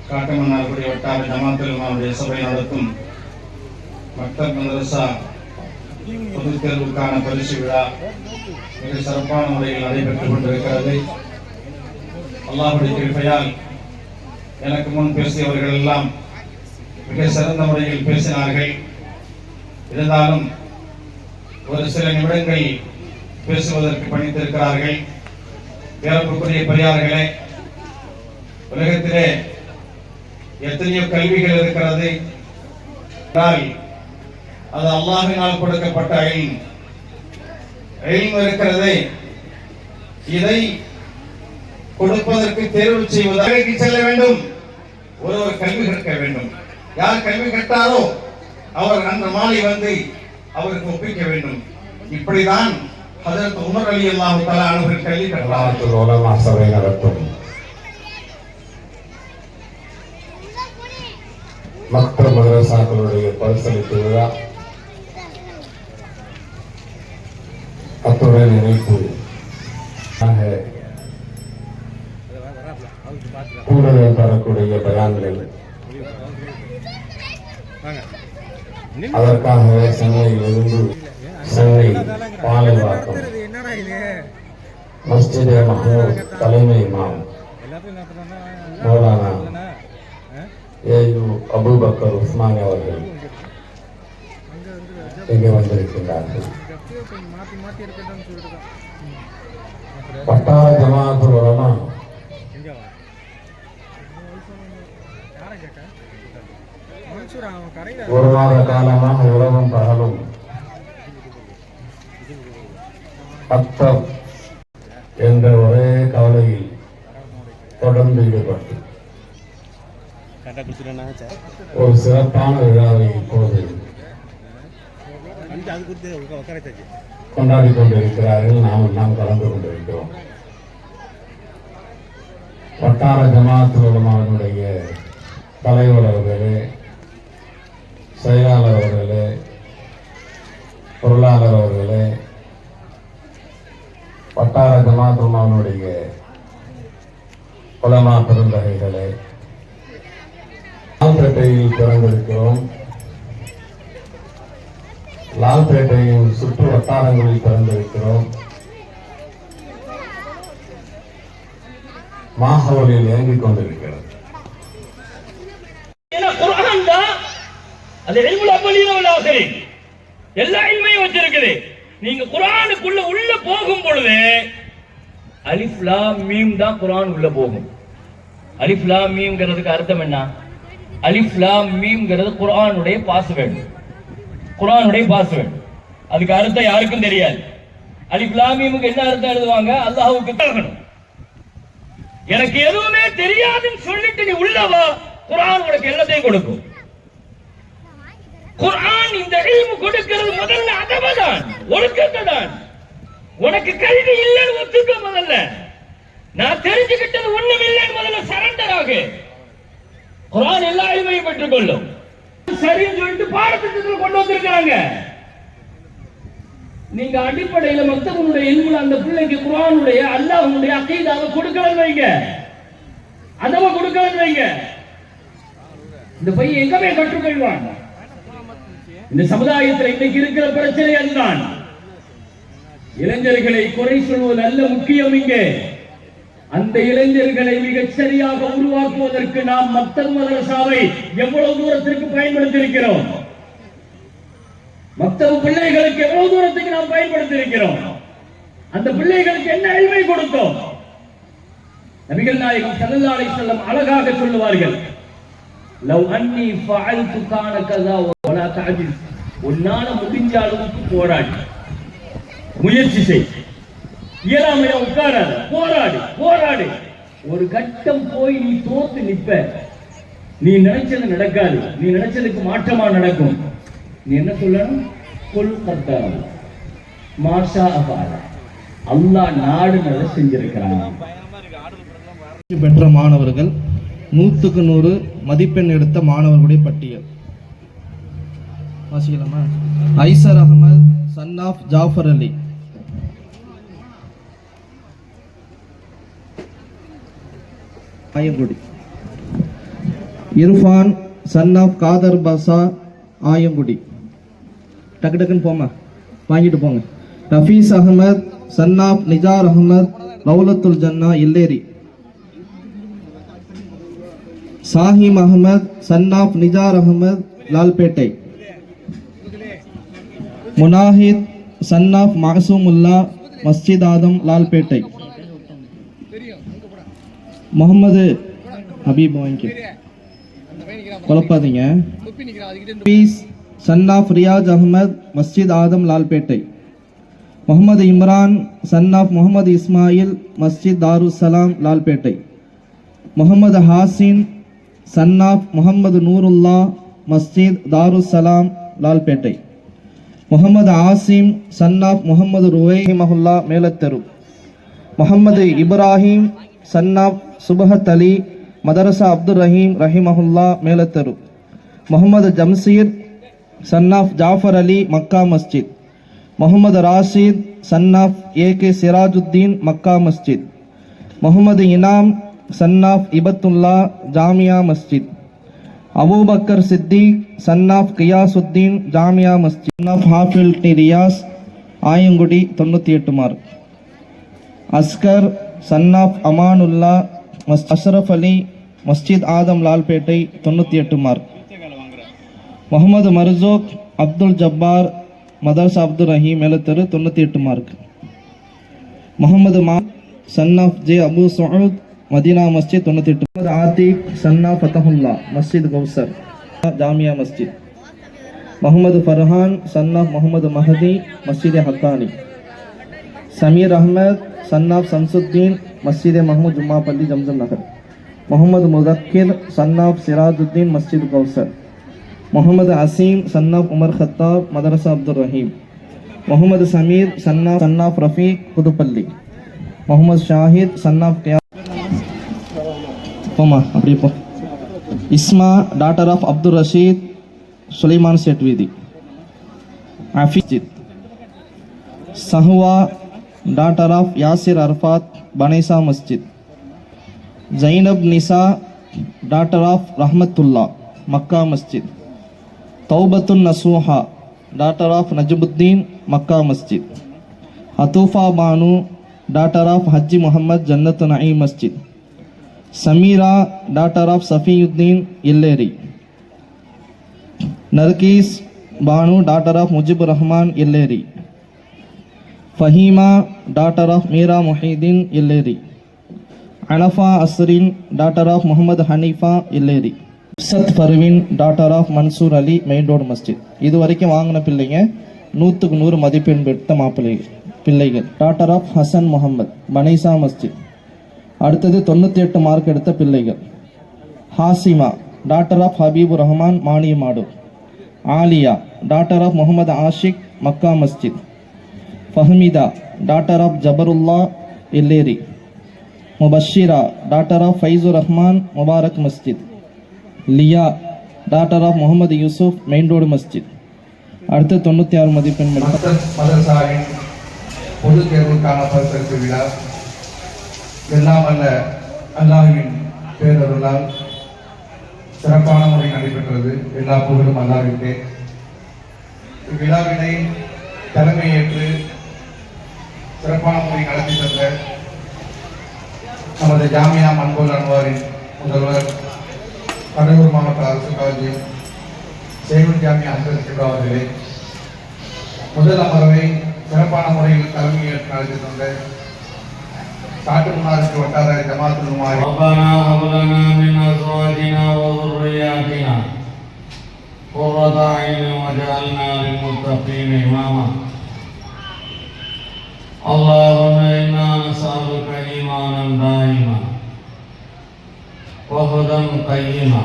காட்டுமன்னார்குடி வட்டார ஜமாத்துல் உலமாவுடைய சபை நடத்தும் மக்தப் மதரசா பொதுத் தேர்வுக்கான பரிசு விழா மிக சிறப்பான முறையில் நடைபெற்றுக் கொண்டிருக்கிறது. அல்லாஹ்வுடைய கிருபையால் எனக்கு முன் பேசியவர்கள் எல்லாம் மிக சிறந்த முறையில் பேசினார்கள். இருந்தாலும் ஒரு சில நிமிடங்கள் பேசுவதற்கு பணித்திருக்கிறார்கள். பேரப்புக்குரிய பெரியார்களே, உலகத்திலே எத்தனையோ கல்விகள் இருக்கிறது. அது அல்லாஹ்வினால் கொடுக்கப்பட்ட இல்ம் இருக்கிறது. இதை கொடுப்பதற்கு தேர்வு செய்வதற்கு செல்ல வேண்டும். ஒருவர் கல்வி கற்க வேண்டும். யார் கல்வி கற்றாரோ அவர் அந்த மாலை வந்து அவருக்கு ஒப்பிக்க வேண்டும். இப்படிதான் ஹஜ்ரத் உமர் ரலியல்லாஹு தஆலா அவர்கள் கல்வி கற்றார்கள். உலமா சபை நடத்தும் மக்தப் மதரசாக்களுடைய பரிசளிப்பு விழா அத்துடன் இணைப்பு கூடுதல் தரக்கூடிய பயான்கள் அதற்காக சென்னையிலிருந்து சென்னை பாலைவாக்கம் மஸ்ஜித் மஹமூத் தலைமை இமாம் மௌலானா அபூபக்கர் உஸ்மானி அவர்கள் இங்கே வந்திருக்கின்றார்கள். வட்டார ஜமாஅத்துல் உலமா ஒரு மாத காலமாக இரவும் பகலும் மக்தப் என்ற ஒரே கவலையில் தொடர்ந்து ஈடுபட்டு ஒரு சிறப்பான விழாவை இப்போது கொண்டாடி கொண்டிருக்கிறார்கள். நாம் கலந்து கொண்டிருக்கிறோம். வட்டார ஜமாஅத்துல் உலமாவினுடைய தலைவர் அவர்களே, செயலாளர் அவர்களே, பொருளாளர் அவர்களே, வட்டார ஜமாஅத்துல் உலமாவினுடைய உலமா பெருந்தகைகளே, லால்பேட்டையில் பிறந்திருக்கிறோம். லால்பேட்டையின் சுற்று வட்டாரங்களில் பிறந்திருக்கிறோம். மாஹோலில் இயங்கிக் கொண்டிருக்கிறது. எல்லா இல்மையும் வச்சிருக்குது. நீங்க குர்ஆனுக்குள்ள உள்ள போகும் பொழுது அலிஃப் லாம் மீம் தான் குர்ஆன் உள்ள போகும். அலிஃப் லாம் மீம்ங்கிறதுக்கு அர்த்தம் என்ன? அலிஃப் லாம் மீம்ங்கிறது குர்ஆனுடைய பாஸ்வேர்டு. குர்ஆனுடைய பாஸ்வேர்டு. அதுக்கு அர்த்தம் யாருக்கும் தெரியாது. அலிஃப் லாம் மீமுக்கு என்ன அர்த்தம் எழுதுவாங்க? அல்லாஹ்வுக்கு தகணும். எனக்கு எதுவுமே தெரியாதுன்னு சொல்லிட்டு நீ உள்ளவா, குர்ஆன் உனக்கு எல்லாத்தையும் கொடுக்கும். குர்ஆன் இந்த இல்மு கொடுக்கிறது முதல்ல அதவதான், ஒழுக்கத்தை தான். உனக்கு கல்வி இல்லைன்னு ஒத்துக்க முதல்ல. நான் தெரிஞ்சுக்கிட்டது ஒண்ணும் இல்லைன்னு முதல்ல சரண்டர் ஆகு. குர்ஆன் எல்லா இல்மையும் பெற்றுக்கொள்ளும். சரின்னு சொல்லிட்டு பாடத்திட்டத்தில் கொண்டு வந்திருக்காங்க. நீங்க அடிப்படையில மக்தபுடைய இல்முல அந்த பிள்ளைக்கு குர்ஆனுடைய அல்லாஹ்வுடைய அகீதாவை கொடுக்கணும் வைங்க, அதவ கொடுக்கணும் வைங்க. இந்த பையன் எங்க போய் கற்றுக்கொள்வான்? இந்த சமுதாயத்தில் இன்னைக்கு இருக்கிற பிரச்சனை அதுதான். இளைஞர்களை குறை சொல்வது அல்ல முக்கியம். இங்கே அந்த இளைஞர்களை மிகச் சரியாக உருவாக்குவதற்கு நாம் மக்தப் மதரசாவை எவ்வளவு தூரத்திற்கு பயன்படுத்தி இருக்கிறோம்? மக்தப் பிள்ளைகளுக்கு எவ்வளவு தூரத்துக்கு நாம் பயன்படுத்தி இருக்கிறோம்? அந்த பிள்ளைகளுக்கு என்ன இல்மை கொடுத்தோம்? நபிகள் நாயகம் ஸல்லல்லாஹு அலைஹி வஸல்லம் அழகாக சொல்லுவார்கள், லவ் அன்னி ஃபஅல்து கான கஸா வலா தஅஜிஸ். உன்னால முடிஞ்ச அளவுக்கு போராடி முயற்சி செய். இயலாமையா உட்காராத, போராடு போராடு. ஒரு கட்டம் போய் நீ தோத்து நிப்ப. நீ நினைச்சது நடக்காது. நீ நினைச்சதுக்கு மாற்றமா நடக்கும். நீ என்ன சொல்லணும்? கொல் கத்தர் மாஷா அஃபாலா. அல்லாஹ் நாடுனதை செஞ்சிருக்கிறான். பெற்ற மாணவர்கள் 100க்கு 100 மதிப்பெண் எடுத்த மாணவர்களுடைய பட்டியல் வாசிக்கலாமா? Aiser Ahamed son of Jafar Ali, Ayangudi. Irfan son of Khader Basha Ayangudi. டக்கு டக்குன்னு போமா, வாங்கிட்டு போங்க. Rafees Ahamed son of Nijar Ahamed Rawlathul Janna Illeri. Sahim Ahamed son of Nijar Ahamed Lalpet. Munahid son of Masoomullah Masjid Adam Lalpet. Mohamed Habeeb வாங்கி குழப்பாதீங்க. பீஸ் son of Riyaz Ahamed Masjid Adam Lalpet. Mohamed Imran son of Mohamed Ismail Masjid Darussalam Lalpet. Mohamed Hasin son of Mohammed Noorullah Masjid Darussalam Lalpet. Mohamed Asim son of Mohamed Ruvaihimahullah Melatheru. Mohamed Ibrahim son of Subahath Ali Madrasa Abdul Raheem Rahimahullah Melatheru. Mohamed Jamsheer son of Jafar Ali Makka Masjid. Mohamed Rashid son of A K Sirajudeen Makka Masjid. Mohamed Inam son of Ibadullah Jamia Masjid. Abubakar Siddique son of Giyasudeen Jamia Masjid. Son of Hafil Riyas Ayangudi 98 mark. Askar son of Amanullah Ashraf Ali Masjid Adam Lalpet 98 mark. Mohamed Marzook Abdul Jabbar Madrasa Abdul Raheem Melatheru 98 mark. Mohamed மா son of J Abu Saud Madina Masjid 98. Mohamed Athik son of Fathahullah Masjid Kausar Jamia Masjid. Mohamed Farhan son of Mohamed Mahdi Masjid Haqqani. Sameer Ahmed son of Shamsudeen Masjid Mahmood Jumma பள்ளி Zamzam Nagar. Mohamed Mudhakkir son of Sirajudeen Masjid Kausar. Mohamed Azeem son of Umar Khattab Madrasa Abdul Raheem. Mohamed Sameer son of Rafiq Puthuppally. Mohamed Shahid son of போமா அப்படியே போ. Isma daughter of Abdul Rasheed Sulaiman சேட்வீதி அஃபீஜித். Sahwa daughter of Yasir Arafat Panaisa Masjid. Zainab Nisa daughter of Rahmathullah Makka Masjid. Taubathun Nasuha daughter of Najmudeen Makka Masjid. Hathoofa Banu daughter of Hajji Mohamed Jannathu Naeem Masjid. Sameera daughter of Safiyudeen Illeri. Nargis Banu daughter of Mujibur Rahman Illeri. Faheema daughter of Meera Mohideen Illeri. Anafa Asrin daughter of Mohamed Hanifa இல்லேரி. சத் Parveen daughter of Mansoor Ali main road Masjid. இது வரைக்கும் வாங்கின பிள்ளைங்க 100க்கு 100 மதிப்பெண் பெற்ற பிள்ளைகள். Daughter of Hasan Mohamed Panaisa Masjid. அடுத்தது 98 மார்க் எடுத்த பிள்ளைகள். Hasima daughter of Habibur Rahman Maniyamadu. Aliya daughter of Mohamed Ashiq Makka Masjid. Fahmida daughter of Jafarullah Illeri. Mubashira daughter of Faizur Rahman Mubarak Masjid. Liya daughter of Mohamed Yusuf main road Masjid. அடுத்து 96 மதிப்பெண் மதரசாவின் பொது தேர்வுக்கான பரிசளிப்பு விழா எல்லாம் அல்ல அல்லாஹ்வின் பேரருளால் சிறப்பான முறை நடைபெற்றது. எல்லா புகழும் அல்லாஹ்விற்கே. இவ்விழாவினை தலைமையேற்று சிறப்பான முறை நடத்தி தந்த நமது ஜாமியா மன்கோல் அன்வாரின் முதல்வர் கடலூர் மாவட்ட அரசு காலேஜ் சேவன் ஜாமியா ஹசரத் அவர்களே, முதல் அமர்வை சிறப்பான முறையில் தலைமையேற்று நடத்தி தந்த காட்டுமன்னாருக்கு வட்டார ஜமாத்துல் உலமா ربنا هب لنا من ازواجنا وذرياتنا قرة اعين واجعلنا للمتقين اماما اللهم انا نسألك ايمانا دائما وهدى قيما